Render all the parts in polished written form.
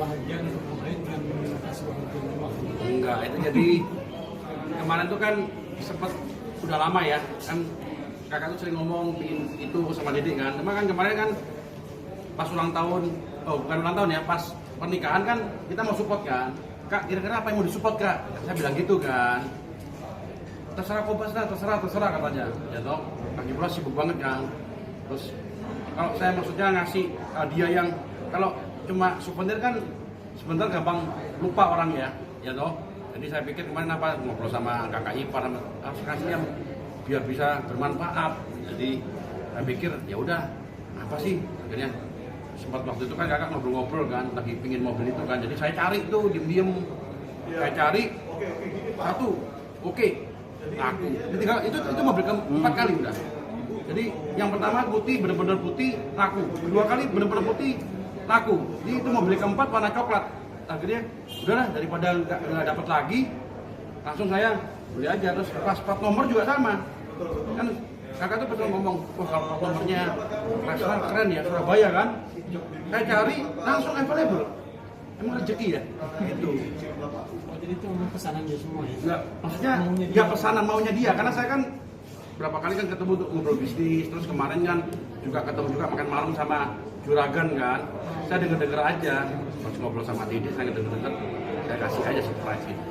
kebahagiaan untuk main dan kasih bahagian uang? Enggak, itu jadi kemarin tuh kan sempat udah lama ya kan kakak tuh sering ngomong bikin itu sama Dede kan. Cuma kan kemarin kan pas ulang tahun, bukan ulang tahun ya, pas pernikahan kan kita mau support kan. Kak, kira-kira apa yang mau disupport kak? Saya bilang gitu kan. Terserah Kobas lah, terserah katanya. Ya toh, lagi pula sibuk banget kan. Terus kalau saya maksudnya ngasih hadiah yang kalau cuma souvenir kan sebentar gampang lupa orang ya toh. Jadi saya pikir kemarin apa ngobrol sama kakak ipar, harus kasih yang biar bisa bermanfaat. Jadi saya pikir ya udah apa sih akhirnya sempat waktu itu kan kakak ngobrol-ngobrol kan lagi pingin mobil itu kan. Jadi saya cari tuh diem-diem, saya cari satu, oke. Laku. Itu mobil keempat kali udah. Jadi yang pertama putih, benar-benar putih, laku. Kedua kali benar-benar putih, laku. Jadi itu mobil keempat warna coklat. Akhirnya udahlah daripada nggak dapat lagi, langsung saya beli aja. Terus pas plat nomor juga sama. Kan kakak tuh pernah ngomong, wah kalau plat nomornya keren ya Surabaya kan. Saya cari langsung available. Emang rezeki ya? Gitu. Jadi itu memang pesanan dia semua ya? Enggak, maksudnya ya pesanan maunya dia, karena saya kan berapa kali kan ketemu untuk ngobrol bisnis, terus kemarin kan juga ketemu juga makan malam sama Juragan kan. Saya denger aja, pas ngobrol sama Dede saya denger, saya kasih aja surprise gitu.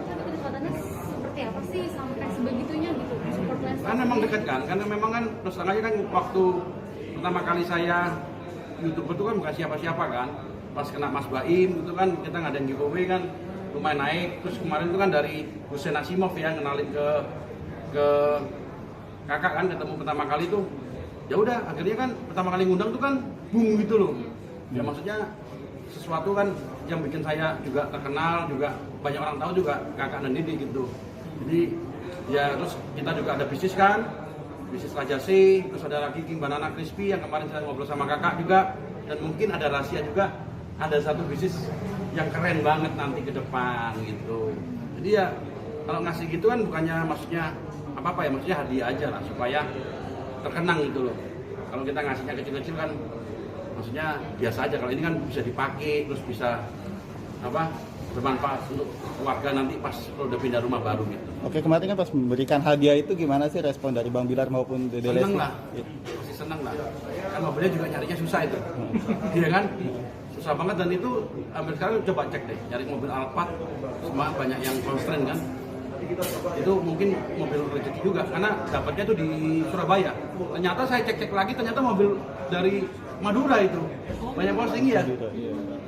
Pendekatannya seperti apa sih sampai sebegitunya gitu support Lesti? Kan memang dekat kan, karena memang kan terus terang aja kan waktu pertama kali saya YouTuber itu kan bukan siapa-siapa kan. Pas kena Mas Baim itu kan kita ngadain giveaway kan lumayan naik. Terus kemarin itu kan dari Hussein Asimov ya kenalin ke kakak kan, ketemu pertama kali tuh ya udah akhirnya kan pertama kali ngundang tuh kan boom gitu loh ya, maksudnya sesuatu kan yang bikin saya juga terkenal, juga banyak orang tahu juga kakak dan Dede gitu. Jadi ya terus kita juga ada bisnis kan, bisnis Rajasi, terus ada lagi King Banana Crispy yang kemarin saya ngobrol sama kakak juga, dan mungkin ada rahasia juga, ada satu bisnis yang keren banget nanti ke depan gitu. Jadi ya kalau ngasih gitu kan bukannya maksudnya apa-apa ya, maksudnya hadiah aja lah supaya terkenang gitu loh. Kalau kita ngasihnya kecil-kecil kan maksudnya biasa aja, kalau ini kan bisa dipakai terus bisa apa bermanfaat untuk keluarga nanti pas kalau udah pindah rumah baru gitu. Oke, kemarin kan pas memberikan hadiah itu gimana sih respon dari Bang Bilar maupun Dede Lesti? Seneng lah, masih seneng lah. Kan mobilnya juga nyarinya susah itu, iya kan? Susah banget, dan itu hampir sekarang coba cek deh, nyari mobil Alphard semua banyak yang constraint kan. Itu mungkin mobil rezeki juga karena dapatnya tuh di Surabaya. Ternyata saya cek lagi, ternyata mobil dari Madura itu banyak posting ya.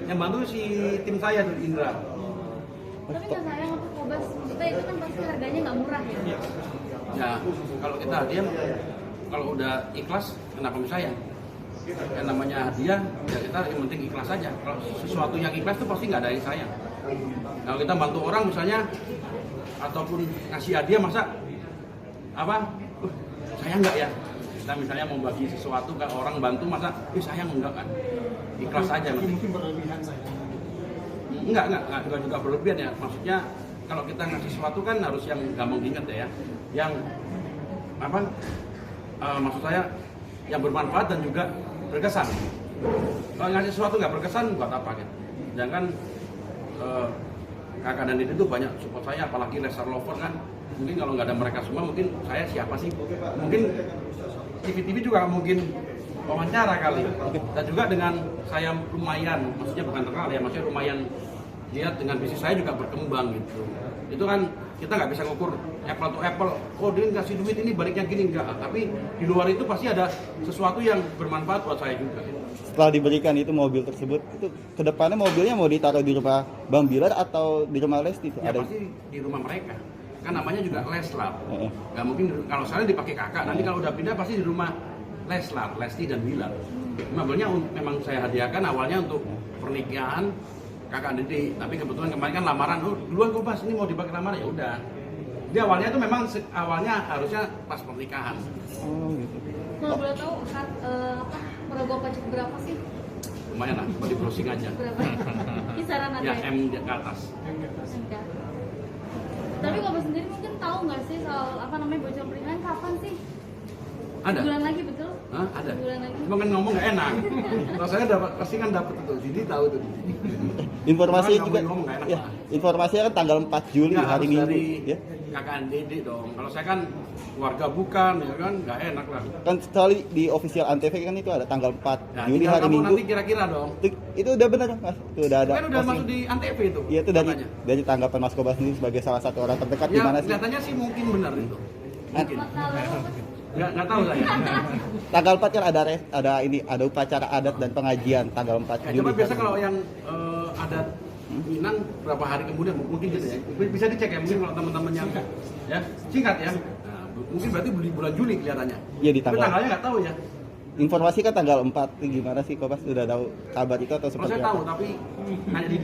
Yang bantu si tim saya tuh Indra. Tapi nggak sayang untuk Kobas, maksudnya itu kan pasti harganya nggak murah ya? Ya kalau kita diam, kalau udah ikhlas kenapa harus sayang? Yang namanya hadiah ya kita yang penting ikhlas saja. Kalau sesuatu yang ikhlas tuh pasti nggak ada yang sayang. Kalau kita bantu orang misalnya ataupun ngasih hadiah, masa apa sayang nggak ya? Kita misalnya mau bagi sesuatu ke orang bantu, masa sayang enggak kan? Ikhlas saja. Mungkin berlebihan saya. Enggak juga berlebihan ya. Maksudnya kalau kita ngasih sesuatu kan harus yang gampang diingat ya. Yang apa? Maksud saya yang bermanfaat dan juga berkesan. Kalau ngasih sesuatu nggak berkesan, buat apa gitu? Jangan kakak dan Dede itu banyak support saya, apalagi Lestar Lover kan. Mungkin kalau nggak ada mereka semua, mungkin saya siapa sih? Mungkin TV juga mungkin wawancara kali. Dan juga dengan saya lumayan, maksudnya bukan terkenal ya, maksudnya lumayan lihat dengan bisnis saya juga berkembang gitu. Itu kan kita nggak bisa ngukur apple to apple. Oh dia ngasih duit ini baliknya gini, enggak. Tapi di luar itu pasti ada sesuatu yang bermanfaat buat saya juga. Setelah diberikan itu mobil tersebut, itu kedepannya mobilnya mau ditaruh di rumah Bang Bilar atau di rumah Lesti? Ya pasti di rumah mereka. Kan namanya juga Leslar. Nggak mungkin kalau saya dipakai kakak. Nanti kalau udah pindah pasti di rumah Leslar, Lesti dan Bilar. Mobilnya memang saya hadiahkan awalnya untuk pernikahan kakak Dede, tapi kebetulan kemarin kan lamaran, duluan kok Mas ini mau dipakai lamaran, ya udah. Jadi awalnya itu memang awalnya harusnya pas pernikahan. Oh gitu. Kalau boleh tahu merogoh pajak berapa sih? Lumayan lah, mau di browsing aja. Berapa? Kisaran ada Ya M ke atas. Enggak. Tapi Kobas sendiri mungkin tahu nggak sih soal apa namanya bocor pernikahan kapan sih? Ada. Bulan lagi betul? Hah? Ada. Bulan lagi. Cuma kan ngomong nggak enak. Kalau saya dapat pasti kan dapat itu. Didi tahu tuh. Informasinya Cuma juga kan ngomong nggak enak, ya, Pak. informasinya kan tanggal 4 Juli Nggak, hari harus Minggu dari ya. kakak Didi dong. Kalau saya kan keluarga bukan, ya kan nggak enak lah. Kan sekali di official Antv kan itu ada tanggal 4 Nah, Juli tinggal hari kamu Minggu. nanti kira-kira dong. Itu udah benar Mas. Itu udah ada. Kan udah posting. masuk di Antv itu. Iya itu katanya. dari tanggapan Mas Kobas sendiri sebagai salah satu orang terdekat Ya, gimana sih? kelihatannya sih mungkin benar itu. Mungkin. Kalau Nggak tahu saya. Tanggal 4 kan ada upacara adat dan pengajian tanggal 4 Ya, Juli. coba biasa kalau yang adat Minang berapa hari kemudian mungkin gitu ya. Bisa dicek ya mungkin kalau teman-teman yang ya singkat ya. Nah, mungkin berarti di bulan Juli kelihatannya. Iya, di Tapi tanggal. tanggalnya nggak tahu ya. Informasi kan tanggal 4. Gimana sih Kobas sudah tahu kabar itu atau Kalau seperti saya tahu apa? tapi hanya di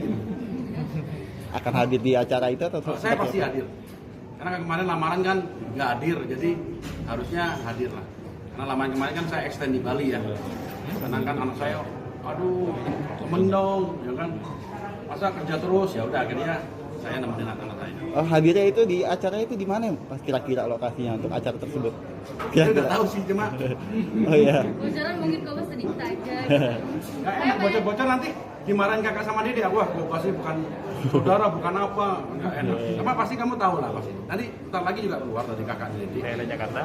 Akan hadir di acara itu atau Kalau saya seperti pasti apa? hadir. Karena kemarin lamaran kan nggak hadir, jadi harusnya hadir lah. Karena lamaran kemarin kan saya extend di Bali ya. Karena kan anak saya, aduh, temen dong, ya kan. Masa kerja terus, ya udah akhirnya saya nemenin anak-anak saya. Oh, hadirnya itu di acara itu di mana Pas kira-kira lokasinya untuk acara tersebut? Saya nggak tahu sih cuma Oh iya. bocoran mungkin kau sedikit aja. nggak enak bocor-bocor nanti dimarahin kakak sama Dede. Wah, gue pasti bukan saudara, bukan apa, nggak enak. Apa pasti kamu tahu lah pasti. Nanti ntar lagi juga keluar dari kakak Dede. Daerah Jakarta.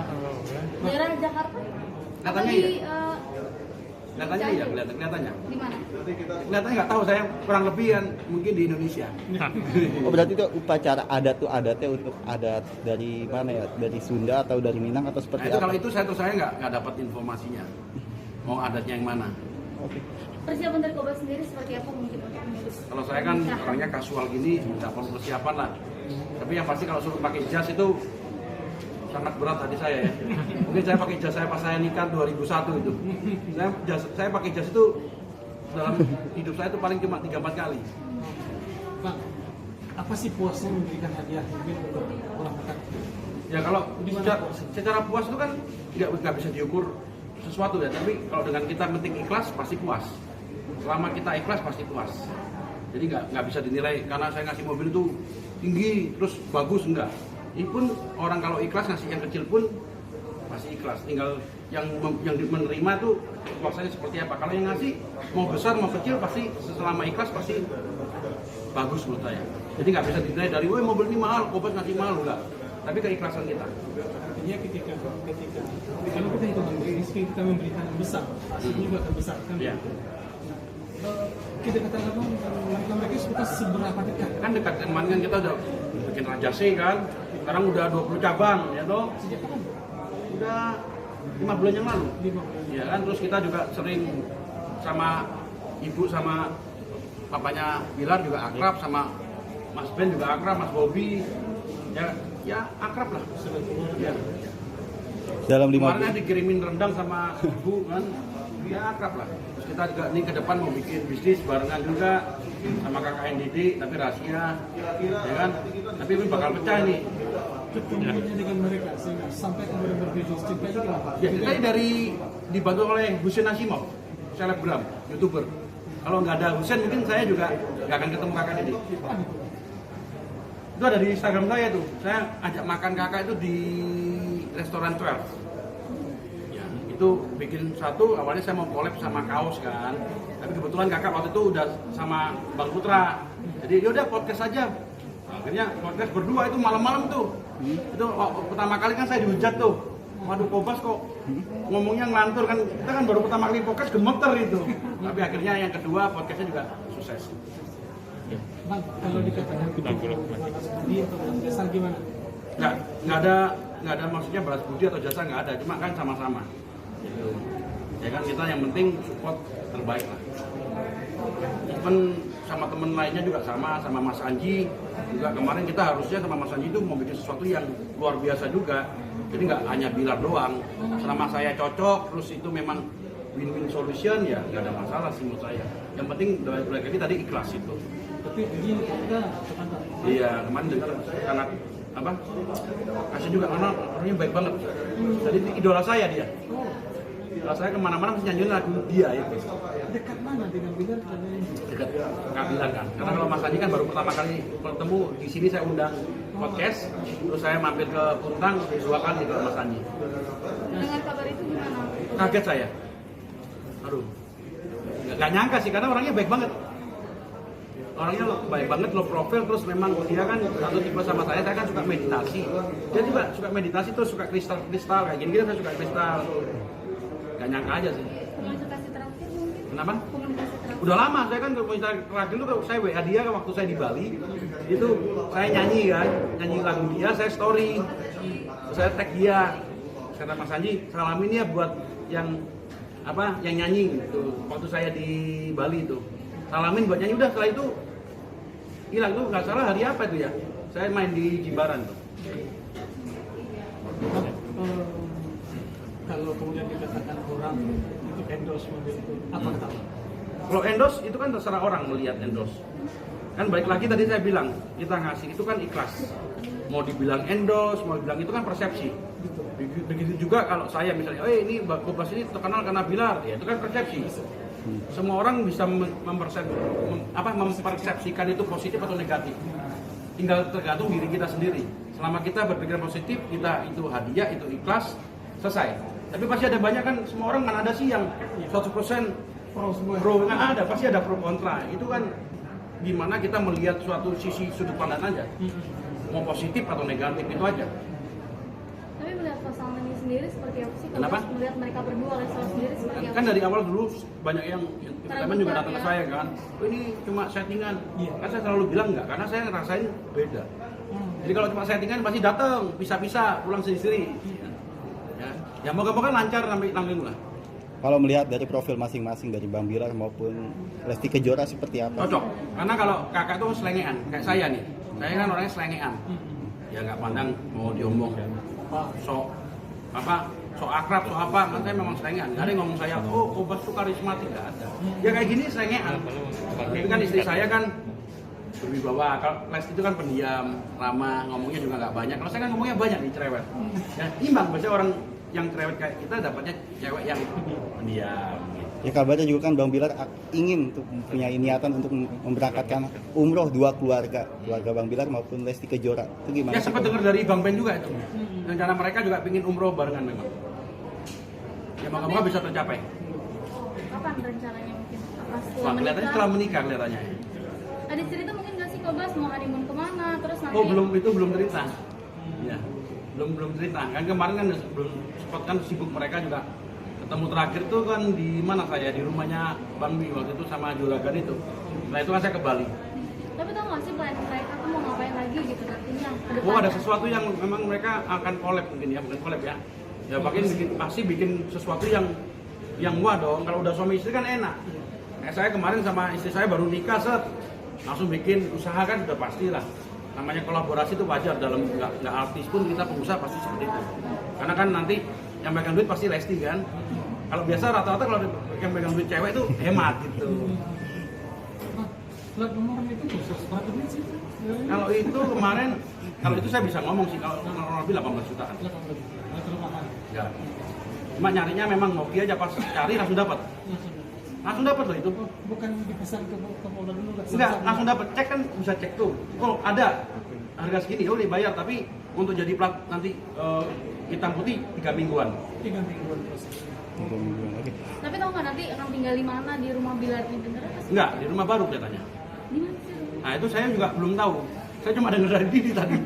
Daerah Jakarta? Katanya Apa di, iya. Kelihatannya iya, kelihatannya. Di mana? Kelihatannya nggak tahu, saya kurang lebih kan mungkin di Indonesia. Oh berarti itu upacara adat tuh adatnya untuk adat dari mana ya? Dari Sunda atau dari Minang atau Nah seperti itu apa? kalau itu saya terus saya nggak dapat informasinya. Mau adatnya yang mana? Oke. Persiapan dari Kobas sendiri seperti apa mungkin untuk mengurus? Kalau saya kan orangnya kasual gini, nggak perlu persiapan lah. Tapi yang pasti kalau suruh pakai jas itu sangat berat tadi saya ya. Mungkin saya pakai jas saya pas saya nikah 2001 itu. Saya pakai jas itu dalam hidup saya itu paling cuma 3-4 kali. Pak, apa sih puasnya memberikan hadiah mungkin untuk orang dekat? Ya kalau Gimana secara puas itu kan nggak bisa diukur sesuatu ya. Tapi kalau dengan kita penting ikhlas pasti puas. Selama kita ikhlas pasti puas. Jadi nggak bisa dinilai karena saya ngasih mobil itu tinggi terus bagus enggak. Ini pun orang kalau ikhlas ngasih yang kecil pun pasti ikhlas. Tinggal yang menerima tuh puasanya seperti apa. Kalau yang ngasih mau besar mau kecil pasti selama ikhlas pasti bagus menurut saya. Jadi nggak bisa dinilai dari woi mobil ini mahal, Kobas ngasih mahal enggak. Tapi keikhlasan kita. Artinya ketika kalau kita hitung rezeki kita memberikan yang besar, hasilnya juga akan besar kan? Iya. Kita katakan mereka suka seberapa dekat? Kan dekat kemarin kan kita udah bikin Raja C kan. Sekarang udah 20 cabang ya toh. Sejak kapan? Udah 5 bulan yang lalu. 5 bulan. Ya kan terus kita juga sering sama ibu sama papanya Bilar juga akrab, sama Mas Ben juga akrab, Mas Bobby. Ya akrab lah. Ya. Dalam 5 Kemarin bulan. dikirimin rendang sama ibu kan. Ya akrab lah. Terus kita juga nih ke depan mau bikin bisnis barengan juga sama kakak Didi tapi rahasia. Ya kan? Tapi ini bakal pecah nih. Ketemunya dengan mereka sehingga sampai kemudian berbisnis ceritanya kenapa? Ya, ceritanya dari dibantu oleh Husain Asimov, selebgram, youtuber. Kalau nggak ada Husain mungkin saya juga nggak akan ketemu kakak Didi. Itu ada di Instagram saya tuh. Saya ajak makan kakak itu di restoran 12. Ya, itu bikin satu awalnya saya mau collab sama kaos kan. Tapi kebetulan kakak waktu itu udah sama Bang Putra. Jadi yaudah podcast aja. Akhirnya podcast berdua itu malam-malam tuh. Itu pertama kali kan saya dihujat tuh. Waduh Kobas kok ngomongnya ngelantur kan. Kita kan baru pertama kali podcast gemeter itu. Tapi akhirnya yang kedua podcastnya juga sukses. Bang, kalau dikatakan di jasa gimana? Nggak ada maksudnya balas budi atau jasa nggak ada. Cuma kan sama-sama. Gitu. Ya kan kita yang penting support terbaik lah. Even sama temen lainnya juga sama Mas Anji juga kemarin kita harusnya sama Mas Anji itu mau bikin sesuatu yang luar biasa juga. Jadi nggak hanya Bilar doang. Selama saya cocok, terus itu memang win-win solution ya nggak ada masalah sih menurut saya. Yang penting balik lagi tadi ikhlas itu. Tapi dia kita terkantor. Iya kemarin dengar sangat apa? Kasih juga karena orangnya baik banget. Jadi idola saya dia. Idola saya kemana-mana mesti nyanyiin lagu dia itu. Dekat mana dengan Bilar karena ini? Dekat Kak Bilar kan. Karena kalau Mas Anji kan baru pertama kali bertemu di sini saya undang podcast, terus saya mampir ke Puntang 2 kali ke Mas Anji. Dengan kabar itu gimana? Kaget saya. Aduh, nggak nyangka sih karena orangnya baik banget. Orangnya baik banget, low profile, terus memang dia kan satu tipe sama saya kan suka meditasi. Dia juga suka meditasi terus suka kristal kayak gini saya suka kristal. Gak nyangka aja sih. Komunikasi terakhir mungkin? Kenapa? Komunikasi terakhir. Udah lama saya kan komunikasi terakhir itu saya WA dia kan waktu saya di Bali. Itu saya nyanyi kan, nyanyi lagu dia, saya story. Terus saya tag dia. Kata Mas Anji, salamin ya buat yang yang nyanyi gitu. Waktu saya di Bali itu. Salamin buat nyanyi, udah setelah itu hilang. Itu nggak salah hari apa itu ya, saya main di Jimbaran tuh. Kalau kemudian dikatakan orang itu endorse mobil itu, apa kata? Kalau endorse itu kan terserah orang melihat endorse. Kan balik lagi tadi saya bilang, kita ngasih itu kan ikhlas. Mau dibilang endorse, mau dibilang itu kan persepsi. Begitu juga kalau saya misalnya, ini Gobas ini terkenal karena Bilar, ya itu kan persepsi. Semua orang bisa mempersepsikan itu positif atau negatif. Tinggal tergantung diri kita sendiri. Selama kita berpikir positif, kita itu hadiah, itu ikhlas, selesai. Tapi pasti ada banyak kan, semua orang kan ada sih yang 100% pro, kan ada, pasti ada pro kontra. Itu kan gimana kita melihat suatu sisi sudut pandang aja. Mau positif atau negatif itu aja. Tapi melihat pasangan ini sendiri seperti apa sih? Kenapa? Melihat mereka berdua Lesti sendiri seperti apa? Kan dari awal dulu banyak yang teman juga datang ke ya. saya kan, ini cuma settingan. Kan saya selalu bilang enggak, karena saya ngerasain beda. Jadi kalau cuma settingan pasti datang, bisa-bisa pulang sendiri-sendiri. Ya moga-moga lancar sampai langgeng lah. Kalau melihat dari profil masing-masing dari Bang Bilar maupun Lesti Kejora seperti apa? Cocok, karena kalau kakak tuh selengean, kayak saya nih. Saya kan orangnya selengean. Ya nggak pandang mau diomong. So akrab, so apa, kan saya memang selengean. Nggak ada yang ngomong saya, Gobas tuh karismatik, nggak ada. Ya kayak gini selengean. Ini kan istri saya kan berwibawa. Kalau Lesti itu kan pendiam, ramah, ngomongnya juga nggak banyak. Kalau saya kan ngomongnya banyak nih, cerewet. Ya imbang, biasanya orang yang cerewet kayak kita dapatnya cewek yang pendiam. Ya kabarnya juga kan Bang Bilar ingin untuk punya niatan untuk memberangkatkan umroh dua keluarga Bang Bilar maupun Lesti Kejora. Itu gimana? Ya sempat dengar dari Bang Ben juga itu. Rencana mereka juga pingin umroh barengan memang. Ya moga-moga bisa tercapai. Kapan rencananya mungkin? Apa Wah, kelihatannya setelah menikah kelihatannya. Ada cerita mungkin nggak sih Gobas mau honeymoon kemana? Terus nanti? Oh belum cerita. Ya belum cerita. Kan kemarin kan belum sempat kan sibuk mereka juga. Ketemu terakhir tuh kan di mana saya, di rumahnya Bang Bi waktu itu sama Juragan itu. Nah itu kan saya ke Bali. Tapi tau nggak sih plan mereka tuh mau ngapain lagi gitu nantinya? Oh ada sesuatu yang memang mereka akan collab mungkin ya, bukan collab ya. Ya pasti bikin sesuatu yang wah dong. Kalau udah suami istri kan enak. Kayak saya kemarin sama istri saya baru nikah langsung bikin usaha kan udah pastilah. Namanya kolaborasi itu wajar dalam nggak artis pun kita pengusaha pasti seperti itu. Karena kan nanti yang megang duit pasti Lesti kan. Kalau biasa rata-rata kalau yang megang duit cewek itu hemat gitu. Plat nomor itu khusus berapa duit sih? Kalau itu kemarin, kalau itu saya bisa ngomong sih kalau orang lebih 18 jutaan. 18 juta. Terlalu mahal. Ya. Cuma nyarinya memang ngopi aja pas cari langsung dapat. Langsung dapat loh itu. Bukan dipesan ke Polda dulu lah. Enggak, langsung dapat. Cek kan bisa cek tuh. Oh, ada harga segini, oh dibayar tapi untuk jadi plat nanti hitam putih 3 mingguan. 3 mingguan proses. Oke. Tapi tau nggak nanti akan tinggal di mana di rumah Bilar ini beneran? Enggak, di rumah baru katanya. Di mana sih? Nah itu saya juga belum tahu. Saya cuma dengar dari Didi tadi.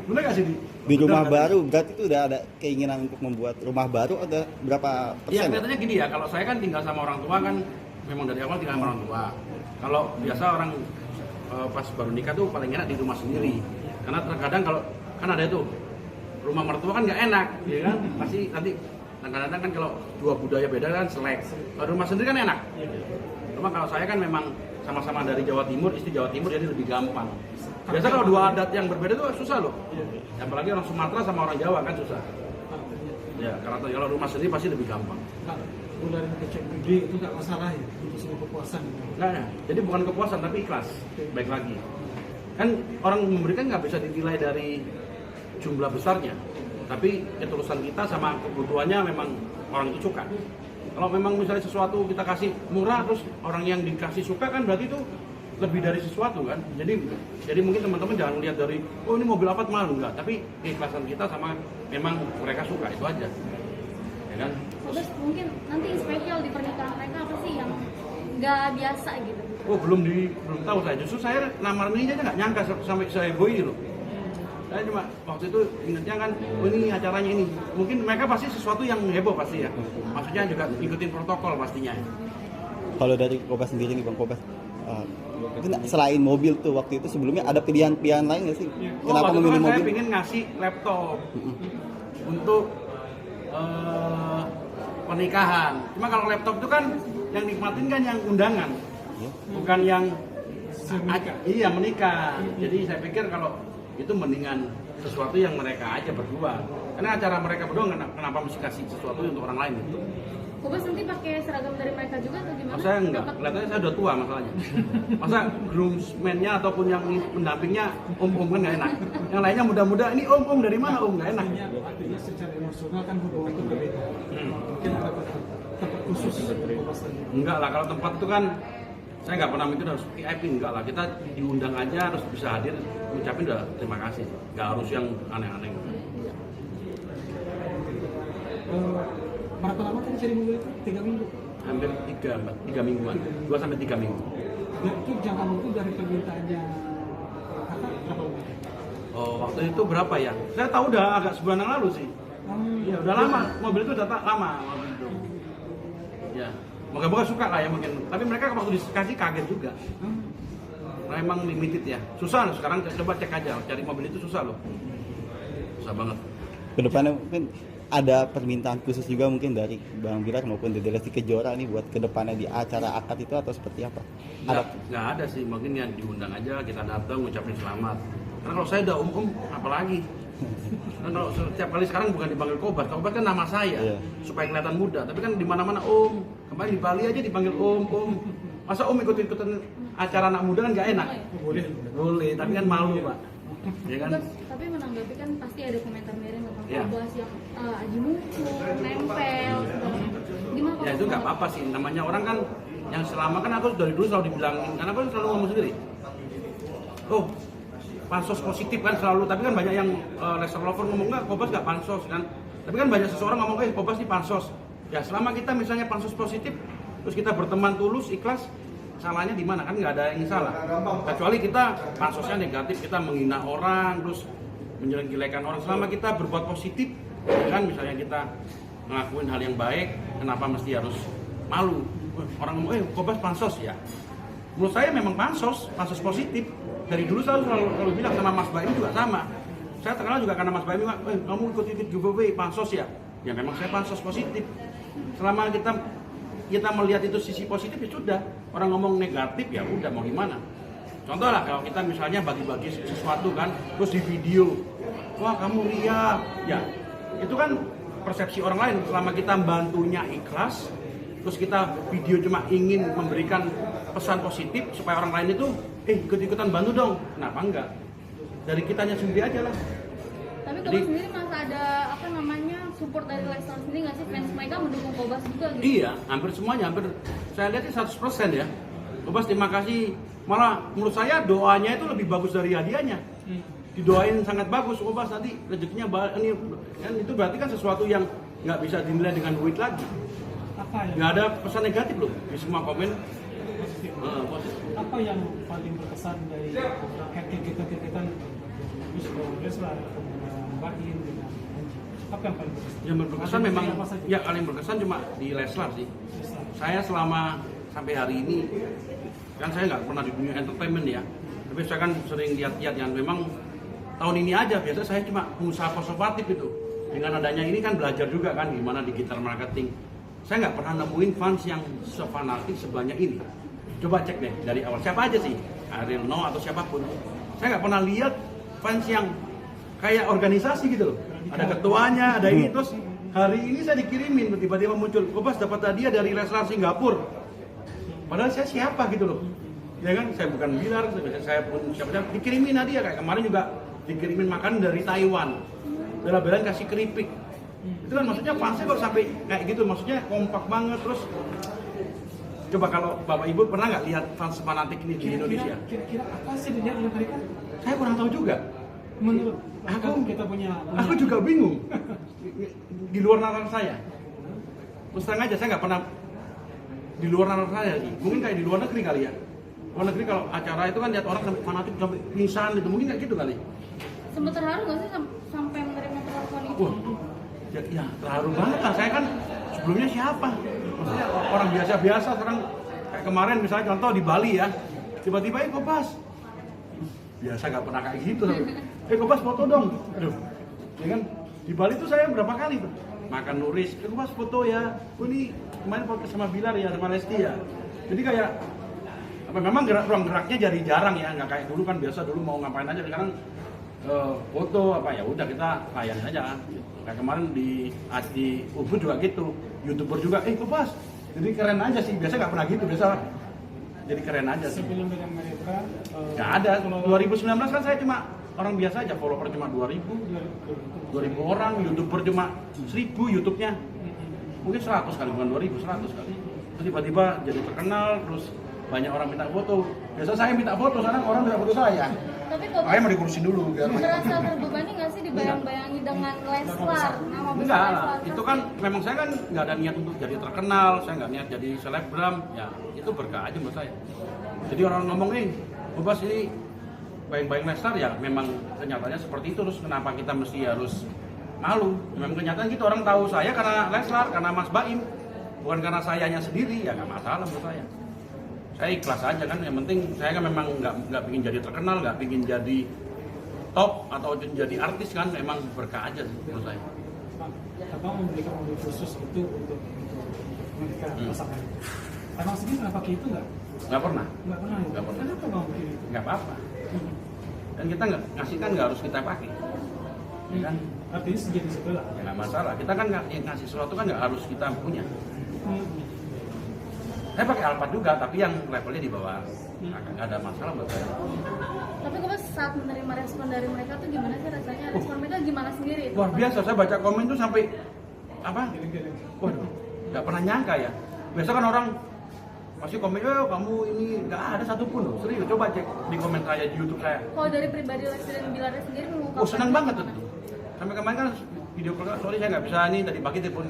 Benar nggak sih Didi? Di rumah Benar, baru berarti itu udah ada keinginan untuk membuat rumah baru ada berapa Iya persen? kelihatannya gini ya, kalau saya kan tinggal sama orang tua kan memang dari awal tinggal sama orang tua. Kalau biasa orang pas baru nikah tuh paling enak di rumah sendiri. Karena terkadang kalau kan ada itu rumah mertua kan nggak enak, ya kan? Pasti nanti kadang-kadang kan kalau dua budaya beda kan selek. Kalau rumah sendiri kan enak. Cuma kalau saya kan memang sama-sama dari Jawa Timur, istri Jawa Timur jadi lebih gampang. Biasa kalau dua adat yang berbeda tuh susah loh. Apalagi orang Sumatera sama orang Jawa kan susah. Ya, kalau rumah sendiri pasti lebih gampang. Nah, udah ke cek gede itu nggak masalah ya untuk semua kepuasan. Enggak ya. Jadi bukan kepuasan tapi ikhlas. Baik lagi. Kan orang memberikan nggak bisa dinilai dari jumlah besarnya. Tapi ketulusan kita sama kebutuhannya memang orang itu suka. Kalau memang misalnya sesuatu kita kasih murah terus orang yang dikasih suka kan berarti itu lebih dari sesuatu kan. Jadi mungkin teman-teman jangan lihat dari oh ini mobil apa mahal enggak, tapi keikhlasan kita sama memang mereka suka itu aja. Ya kan? Terus mungkin nanti spesial di pernikahan mereka apa sih yang nggak biasa gitu? Oh belum tahu saya. Justru saya lamar ini aja nggak nyangka sampai seheboh ini loh. Saya cuma waktu itu ingatnya kan, oh ini acaranya ini. Mungkin mereka pasti sesuatu yang heboh pasti ya. Maksudnya juga ikutin protokol pastinya. Kalau dari Kobas sendiri nih Bang Kobas, itu selain mobil tuh waktu itu sebelumnya ada pilihan-pilihan lain nggak sih? Kenapa waktu itu memilih kan mobil? saya pengen ngasih laptop untuk pernikahan. Cuma kalau laptop itu kan yang nikmatin kan yang undangan, bukan yang iya menikah. Jadi saya pikir kalau itu mendingan sesuatu yang mereka aja berdua. Karena acara mereka berdua kenapa mesti kasih sesuatu untuk orang lain gitu. Kobas nanti pakai seragam dari mereka juga atau gimana? Saya enggak, kelihatannya saya udah tua masalahnya. Masa groomsman-nya ataupun yang pendampingnya om-om kan nggak enak. Yang lainnya muda-muda, ini om-om dari mana om, nggak enak. Artinya secara emosional kan hubungan itu berbeda. Mungkin ada tempat khusus untuk Kobas tadi. Enggak lah, kalau tempat itu kan saya nggak pernah mikir harus VIP, enggak lah. Kita diundang aja harus bisa hadir, ngucapin udah terima kasih. Nggak harus yang aneh-aneh. Berapa lama tadi cari mobil itu? 3 minggu? Hampir 3 mingguan, 2 sampai 3 minggu. Dan itu jangka waktu dari permintaannya kakak berapa lama? Oh, waktu itu berapa ya? Saya tahu udah agak sebulan yang lalu sih. Iya, udah lama. Mobil itu udah lama mobil itu. Ya, moga-moga suka lah ya mungkin. Tapi mereka waktu dikasih kaget juga. Nah, emang limited ya. Susah loh sekarang, coba cek aja. Cari mobil itu susah loh. Susah banget. Kedepannya mungkin ada permintaan khusus juga mungkin dari Bang Bilar maupun dari Lesti Kejora nih buat kedepannya di acara akad itu atau seperti apa? Nggak ada sih, mungkin yang diundang aja, kita datang ngucapin selamat. Karena kalau saya udah apalagi. Kan kalau setiap kali sekarang bukan dipanggil Kobas kan nama saya, supaya kelihatan muda. Tapi kan di mana-mana Om. Kemarin di Bali aja dipanggil Om. Masa Om ikut-ikutan acara anak muda kan nggak enak? Boleh, tapi kan malu Pak. Ya kan? Tapi menanggapi kan pasti ada komentar miring tentang Ya. Kobas yang aji muncul, nempel, gimana? Ya itu nggak apa-apa sih, namanya orang kan yang selama kan aku dari dulu selalu dibilangin, karena aku selalu ngomong sendiri. Oh, pansos positif kan selalu, tapi kan banyak yang Lester Lover ngomong nggak, Kobas nggak pansos kan. Tapi kan banyak seseorang ngomong, Kobas ini pansos. Ya selama kita misalnya pansos positif, terus kita berteman tulus, ikhlas, salahnya di mana kan nggak ada yang salah. Kecuali kita pansosnya negatif, kita menghina orang, terus menjelek-jelekan orang. Selama kita berbuat positif, kan misalnya kita ngelakuin hal yang baik, kenapa mesti harus malu? Orang ngomong, Kobas pansos ya. Menurut saya memang pansos positif. Dari dulu selalu bilang sama Mas Baim juga sama. Saya terkenal juga karena Mas Baim bilang, kamu ikut giveaway pansos ya. Ya memang saya pansos positif. Selama kita melihat itu sisi positif ya sudah. Orang ngomong negatif ya udah mau gimana. Contoh lah kalau kita misalnya bagi-bagi sesuatu kan, terus di video, wah kamu ria, ya itu kan persepsi orang lain. Selama kita bantunya ikhlas, terus kita video cuma ingin memberikan pesan positif supaya orang lain itu ikut-ikutan bantu dong, kenapa enggak? Dari kitanya sendiri aja lah. Tapi Kobas sendiri masa ada support dari Lester sendiri nggak sih, fans mereka mendukung Kobas juga gitu? Iya, hampir semuanya, saya lihat 100% ya. Kobas terima kasih, malah menurut saya doanya itu lebih bagus dari hadiahnya. Didoain sangat bagus, Kobas nanti rezekinya ini kan, itu berarti kan sesuatu yang nggak bisa dinilai dengan duit lagi. Nggak ada pesan negatif loh di semua komen. Positif. Apa yang paling berkesan dari kegiatan Leslar Mbak In dengan Anji? Apa yang paling berkesan? Yang berkesan memang ya paling berkesan cuma di Leslar sih. Saya selama sampai hari ini kan saya nggak pernah di dunia entertainment ya, tapi saya kan sering lihat-lihat yang memang tahun ini aja biasa saya cuma pengusaha konservatif itu. Dengan adanya ini kan belajar juga kan gimana digital marketing. Saya nggak pernah nemuin fans yang sefanatik sebanyak ini. Coba cek deh dari awal siapa aja sih, Ariel No atau siapapun. Saya nggak pernah lihat fans yang kayak organisasi gitu loh. Ada ketuanya, ada ini, terus hari ini saya dikirimin tiba-tiba muncul, Kobas dapat hadiah dari Leslar Singapura. Padahal saya siapa gitu loh. Ya kan, saya bukan Bilar, saya pun siapa-siapa dikirimin hadiah. Kayak kemarin juga dikirimin makan dari Taiwan. Bela-belain kasih keripik. Itu kan maksudnya fansnya kok sampai kayak gitu, maksudnya kompak banget. Terus coba kalau Bapak Ibu pernah nggak lihat fans fanatik ini di Indonesia? Kira-kira apa sih dilihat oleh mereka? Saya kurang tahu juga. Menurut Aku kita punya juga bingung. Di luar nalar saya. Terus terang aja saya nggak pernah di luar saya sih. Mungkin kayak di luar negeri kali ya. Luar negeri kalau acara itu kan lihat orang sampai fanatik sampai pingsan gitu, mungkin kayak gitu kali. Sempet terharu nggak sih sampai menerima perlakuan itu? Wah, ya terharu banget lah. Saya kan sebelumnya siapa? Maksudnya orang biasa-biasa, sekarang kayak kemarin misalnya contoh di Bali ya, tiba-tiba Kopas. Biasa nggak pernah kayak gitu. Kopas foto dong. Aduh, ya kan di Bali tuh saya berapa kali tuh makan Nuris, Kopas foto ya. Oh ini kemarin foto sama Bilar ya, sama Lesti ya. Jadi kayak apa? Memang ruang geraknya jadi jarang ya, nggak kayak dulu kan biasa dulu mau ngapain aja sekarang. Foto apa ya udah kita layanin aja. Kayak kemarin di Ubud juga gitu, YouTuber juga, Kopas. Jadi keren aja sih, biasa nggak pernah gitu, biasa jadi keren aja sih. Sebelum dengan mereka Nggak ada, 2019 kan saya cuma orang biasa aja, follower cuma 2000 orang, YouTuber cuma 1000 YouTube-nya. Mungkin 100 kali, bukan 2000, 100 kali. Terus tiba-tiba jadi terkenal, terus banyak orang minta foto. Biasa saya minta foto, sekarang orang minta foto saya. Tapi kok Makanya mau dikurusin dulu biar merasa terbebani nggak sih dibayang-bayangi dengan Leslar, nama besar enggak lah, Leslar? itu kan memang saya kan nggak ada niat untuk jadi terkenal, saya nggak niat jadi selebgram, ya itu berkah aja menurut saya. Jadi orang ngomong Bebas ini bayang-bayang Leslar ya memang kenyataannya seperti itu, terus kenapa kita mesti harus malu? Memang kenyataan gitu, orang tahu saya karena Leslar, karena Mas Baim, bukan karena sayanya sendiri, ya nggak masalah menurut saya. Saya ikhlas aja kan, yang penting saya kan memang nggak pingin jadi terkenal, nggak pingin jadi top atau jadi artis kan, memang berkah aja sih menurut saya. Abang memberikan mobil khusus itu untuk mereka pasangan. Abang sendiri pernah pakai itu nggak? Nggak pernah. Nggak pernah. Nggak pernah. Kenapa bang bikin itu? Nggak apa-apa. Dan kita nggak ngasih kan nggak harus kita pakai, ya kan? Artinya jadi sebelah. Ya nggak masalah. Kita kan ngasih sesuatu kan nggak harus kita punya. Saya pakai Alphard juga, tapi yang levelnya di bawah. Nggak ada masalah buat saya. Tapi kok saat menerima respon dari mereka tuh gimana sih rasanya? Respon mereka gimana sendiri? Luar biasa, saya baca komen tuh sampai apa? Waduh, nggak pernah nyangka ya. Biasa kan orang pasti komen, kamu ini nggak ada satupun loh. Serius, coba cek di komen saya di YouTube saya. Kalau dari pribadi Lesti dan Bilar sendiri mengungkapkan. Senang banget tuh. Sampai kemarin kan video call, sorry saya nggak bisa nih, tadi pagi telepon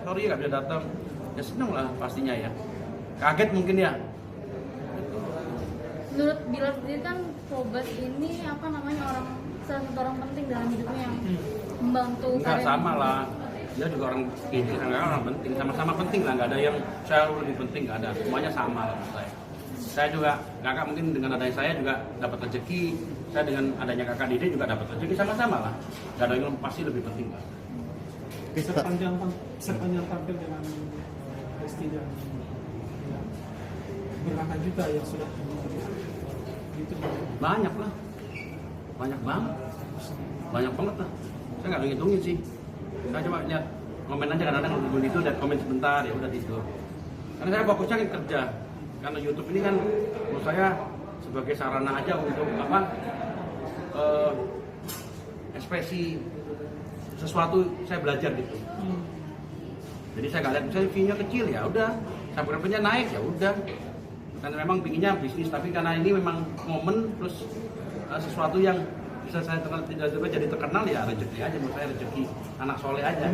sorry nggak bisa datang. Ya seneng lah pastinya ya. Kaget mungkin ya. Menurut Bilar sendiri kan Kobas ini apa namanya salah satu orang penting dalam hidupnya yang membantu. Enggak sama lah. Dia juga orang ini, orang penting, sama-sama penting lah. Nggak ada yang saya lebih penting, nggak ada. Semuanya sama lah menurut saya. Saya juga kakak mungkin dengan adanya saya juga dapat rezeki. Saya dengan adanya kakak Dede juga dapat rezeki, sama-sama lah. Nggak ada yang pasti lebih penting lah. Sepanjang tampil dengan Lesti dan berapa juta yang sudah gitu. Banyak lah, banyak banget lah. Saya nggak ngitungin sih. Saya cuma lihat komen aja, kadang-kadang nunggu itu lihat komen sebentar ya udah tidur. Karena saya fokusnya kan kerja. Karena YouTube ini kan menurut saya sebagai sarana aja untuk apa? Ekspresi sesuatu saya belajar gitu. Jadi saya nggak lihat misalnya view-nya kecil ya udah, subscriber-nya naik ya udah. Karena memang pinginnya bisnis, tapi karena ini memang momen terus sesuatu yang bisa saya tidak jadi terkenal ya rezeki aja, menurut saya rezeki anak soleh aja.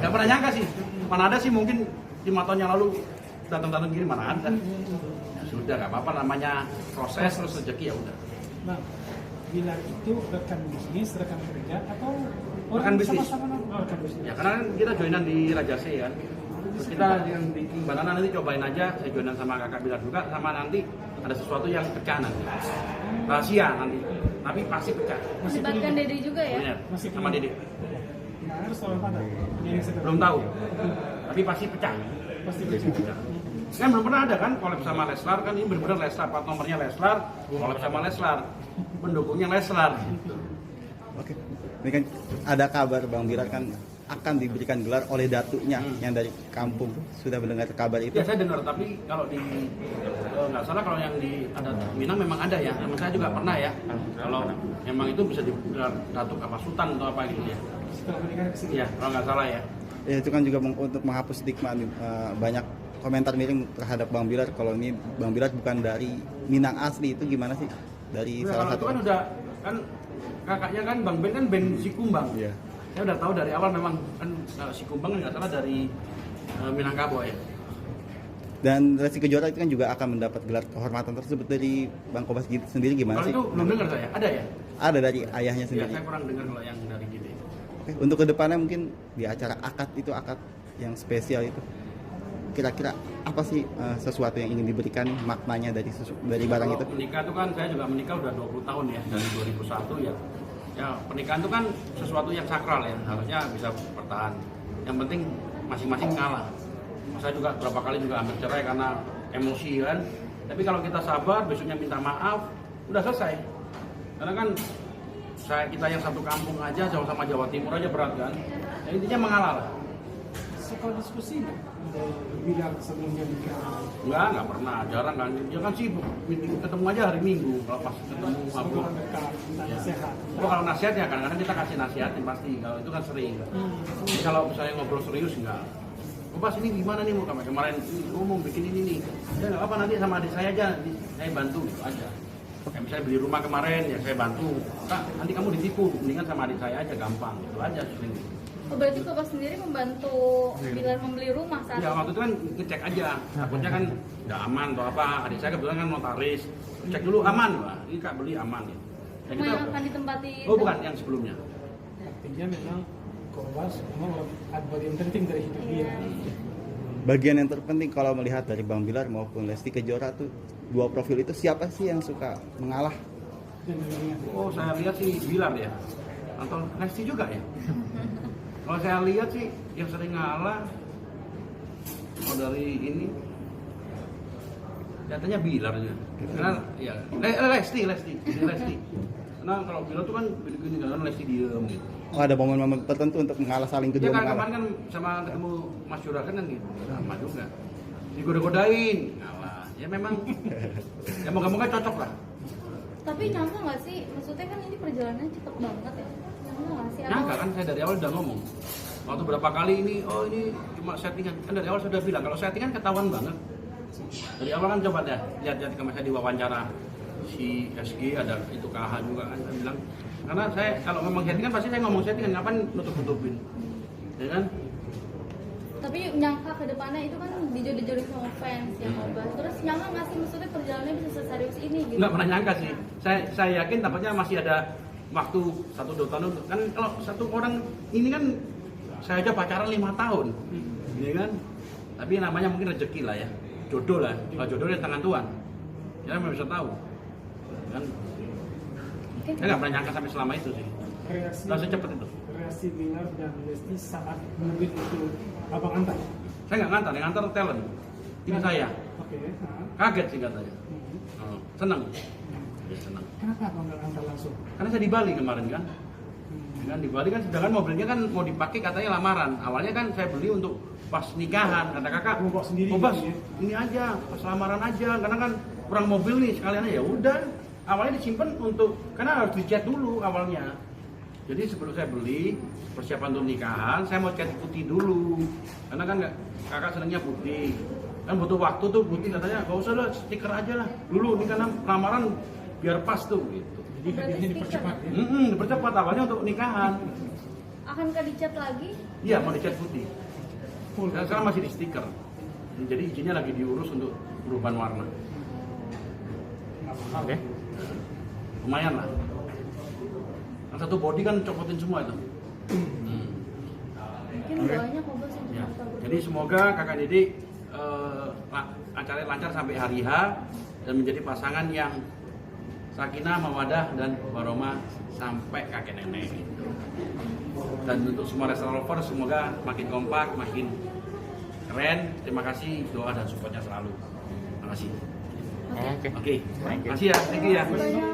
Nggak pernah nyangka sih, mana ada sih mungkin 5 tahun yang lalu datang-datang gini, mana ada. Ya sudah nggak apa-apa, namanya proses terus rezeki ya udah. Nah, Bilar itu rekan bisnis, rekan kerja atau Rekan bisnis. sama-sama? Oh, rekan bisnis. Ya karena kan kita joinan di Raja C kan. Terus kita yang di Banana nanti cobain aja, saya joinan sama kakak Bilar juga, sama nanti ada sesuatu yang pecah nanti. Rahasia nanti, tapi pasti pecah. Melibatkan Dede juga ya? Bener, sama Dede. Nah, harus tahu apa? Belum tahu, tapi pasti pecah. Pasti Pecah. Kan belum pernah ada kan collab sama Leslar, kan ini benar-benar Leslar, plat nomornya Leslar, collab sama Leslar, pendukungnya Leslar. Oke. Ini kan ada kabar Bang Bilar kan akan diberikan gelar oleh datunya yang dari kampung. Sudah mendengar kabar itu? Ya saya dengar, tapi kalau di nggak salah kalau yang di ada Minang memang ada ya. Memang saya juga pernah ya. Kalau memang itu bisa digelar datuk apa sultan atau apa gitu ya. Iya, kalau nggak salah ya. Ya itu kan juga untuk menghapus stigma banyak komentar miring terhadap Bang Bilar kalau ini Bang Bilar bukan dari Minang asli, itu gimana sih? Dari Nah, salah kalau satu itu kan udah kan kakaknya kan Bang Ben kan band Sikumbang. Iya. Saya udah tahu dari awal memang kan Sikumbang nggak salah dari Minangkabau ya. Dan Lesti Kejora itu kan juga akan mendapat gelar kehormatan tersebut dari Bang Kobas sendiri gimana Kalau sih? itu belum dengar saya, ada ya? Ada dari ayahnya Ya, sendiri. saya kurang dengar kalau yang dari gitu. Oke, untuk kedepannya mungkin di acara akad yang spesial itu kira-kira apa sih sesuatu yang ingin diberikan maknanya dari barang Kalau itu? menikah itu kan saya juga menikah udah 20 tahun ya, dari 2001 ya. Ya pernikahan itu kan sesuatu yang sakral ya, harusnya bisa bertahan. Yang penting masing-masing ngalah. Saya juga berapa kali juga hampir cerai karena emosi kan. Tapi kalau kita sabar, besoknya minta maaf, udah selesai. Karena kan kita yang satu kampung aja, sama Jawa Timur aja berat kan. Ya, intinya mengalah lah. Sekolah diskusi nggak bilang sebelumnya nikah? Enggak pernah, jarang kan. Dia kan sibuk, ketemu aja hari Minggu. Kalau pas ketemu Sebagai orang dekat, minta Ya. nasihat. Oh, kalau nasihat ya kadang-kadang kita kasih nasihat yang pasti. Kalau itu kan sering. Jadi kalau misalnya ngobrol serius enggak. Oh, Bas ini gimana nih mau kemarin ini umum bikin ini nih. Ya nggak apa nanti sama adik saya aja, saya bantu gitu aja. Kayak misalnya beli rumah kemarin ya saya bantu. Kak, nanti kamu ditipu, mendingan sama adik saya aja gampang. Itu aja sering. Oh, berarti Kobas sendiri membantu Bilar membeli rumah saat Ya itu? waktu itu kan ngecek aja, takutnya kan udah aman atau apa. Adik saya kebetulan kan notaris, cek dulu aman, Pak. Ini Kak beli aman ya. Ya, Rumah yang akan ditempati? oh bukan, yang sebelumnya. Artinya memang Kobas memang ada bagian penting dari hidup dia. Bagian yang terpenting kalau melihat dari Bang Bilar maupun Lesti Kejora tuh dua profil itu siapa sih yang suka mengalah? Dan mengingat Oh saya lihat sih Bilar ya, atau Lesti juga ya. Kalau saya lihat sih yang sering ngalah, oh dari ini, katanya Bilar ya. Karena ya Lesti. Karena kalau Bilar tuh kan gini kan Lesti diem gitu. Oh, ada momen-momen tertentu untuk mengalah saling Ya kedua kan mengalah. kemarin kan sama ketemu Mas Juragan kan gitu, sama juga. Digoda-godain, ngalah. Ya memang, ya moga-moga cocok lah. Tapi nyangka nggak sih? Maksudnya kan ini perjalanannya cepet banget ya? Nyangka nggak sih? Nyangka kan saya dari awal udah ngomong. Waktu berapa kali ini, oh ini cuma settingan. Kan dari awal saya udah bilang, kalau settingan ketahuan banget. Dari awal kan coba deh, lihat kemarin saya diwawancara si SG, ada itu KH juga kan, saya bilang. Karena saya kalau ngomong settingan pasti saya ngomong settingan, ngapain nutup-nutupin. Ya kan? Tapi nyangka ke depannya itu kan dijodoh-jodohin sama fans ya Kobas. Terus nyangka nggak sih maksudnya perjalanannya bisa seserius ini gitu? Nggak pernah nyangka sih. Saya yakin tampaknya masih ada waktu 1-2 tahun. Kan kalau satu orang ini kan saya aja pacaran 5 tahun, ya kan? Tapi namanya mungkin rezeki lah ya, jodoh lah. Kalau jodoh di tangan Tuhan, ya nggak bisa tahu. Kan? Oke. Saya nggak pernah nyangka sampai selama itu sih. reaksi Nggak secepat itu. reaksi Bilar dan Lesti saat mobil itu abang antar. Saya nggak ngantar, yang ngantar talent, tim saya. Oke. Kaget sih katanya. Oh, senang. Ya, senang. Kenapa abang nggak antar langsung? Karena saya di Bali kemarin kan. Kan di Bali kan sedangkan mobilnya kan mau dipakai katanya lamaran. Awalnya kan saya beli untuk pas nikahan. Kata kakak, Mau bawa sendiri "Oh, Bas, gitu ya?" ini aja pas lamaran aja. Karena kan kurang mobil nih sekalian aja. Ya udah. Awalnya disimpan untuk karena harus dicat dulu awalnya. Jadi sebelum saya beli persiapan untuk nikahan, saya mau cat putih dulu. Karena kan kakak senangnya putih. Kan butuh waktu tuh putih katanya. Gak usah lah, stiker aja lah. Dulu ini karena lamaran biar pas tuh gitu. Jadi hadiahnya dipercepat ya. Dipercepat awalnya untuk nikahan. Akankah dicat lagi? Iya, mau dicat putih. Full. Dan sekarang masih di stiker. Jadi izinnya lagi diurus untuk perubahan warna. Oke. Lumayan lah. Yang satu body kan copotin semua itu. Mungkin doanya Kobas untuk Ya. mereka berdua. Jadi semoga kakak Didi acaranya lancar sampai hari H dan menjadi pasangan yang sakinah, mawadah dan warohmah sampai kakek nenek. Dan untuk semua restoran lovers semoga makin kompak, makin keren. Terima kasih doa dan supportnya selalu. Terima kasih. Oke. Oke, terima kasih ya, thank you ya. Banyak.